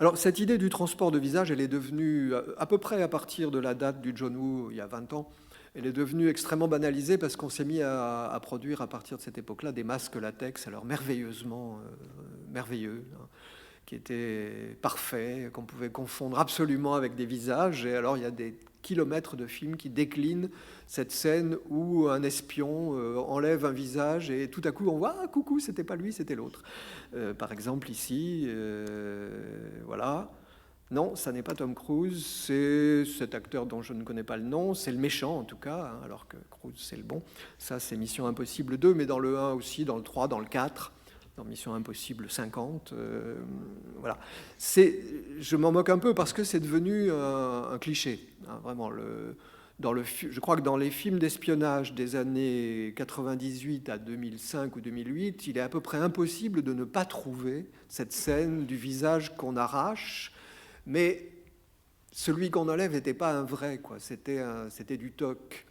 Alors, cette idée du transport de visage, elle est devenue, à peu près à partir de la date du John Woo, il y a 20 ans, elle est devenue extrêmement banalisée parce qu'on s'est mis à produire à partir de cette époque-là des masques latex, alors merveilleusement merveilleux, hein, qui étaient parfaits, qu'on pouvait confondre absolument avec des visages. Et alors, il y a des kilomètres de films qui déclinent cette scène où un espion enlève un visage et tout à coup on voit ah, coucou, c'était pas lui, c'était l'autre. Par exemple ici, voilà. Non, ça n'est pas Tom Cruise, c'est cet acteur dont je ne connais pas le nom, c'est le méchant en tout cas, hein, alors que Cruise c'est le bon. Ça c'est Mission Impossible 2, mais dans le 1 aussi, dans le 3, dans le 4, dans Mission Impossible 50. Voilà. Je m'en moque un peu parce que c'est devenu un cliché, hein, vraiment. Je crois que dans les films d'espionnage des années 98 à 2005 ou 2008, il est à peu près impossible de ne pas trouver cette scène du visage qu'on arrache, mais celui qu'on enlève n'était pas un vrai, quoi. C'était du toc.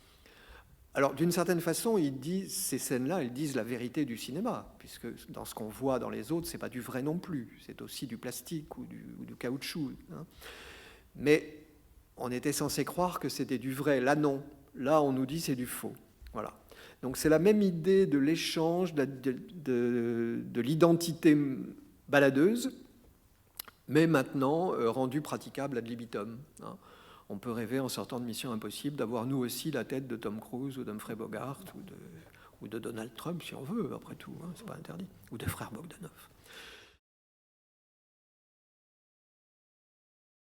Alors, d'une certaine façon, ces scènes-là, elles disent la vérité du cinéma, puisque dans ce qu'on voit dans les autres, c'est pas du vrai non plus, c'est aussi du plastique ou du caoutchouc, hein. Mais on était censé croire que c'était du vrai. Là, non. Là, on nous dit c'est du faux. Voilà. Donc, c'est la même idée de l'échange, de l'identité baladeuse, mais maintenant rendue praticable ad libitum, hein. On peut rêver en sortant de Mission Impossible d'avoir nous aussi la tête de Tom Cruise ou d'Humphrey Bogart ou de Donald Trump si on veut, après tout, hein, c'est pas interdit, ou des frères Bogdanov.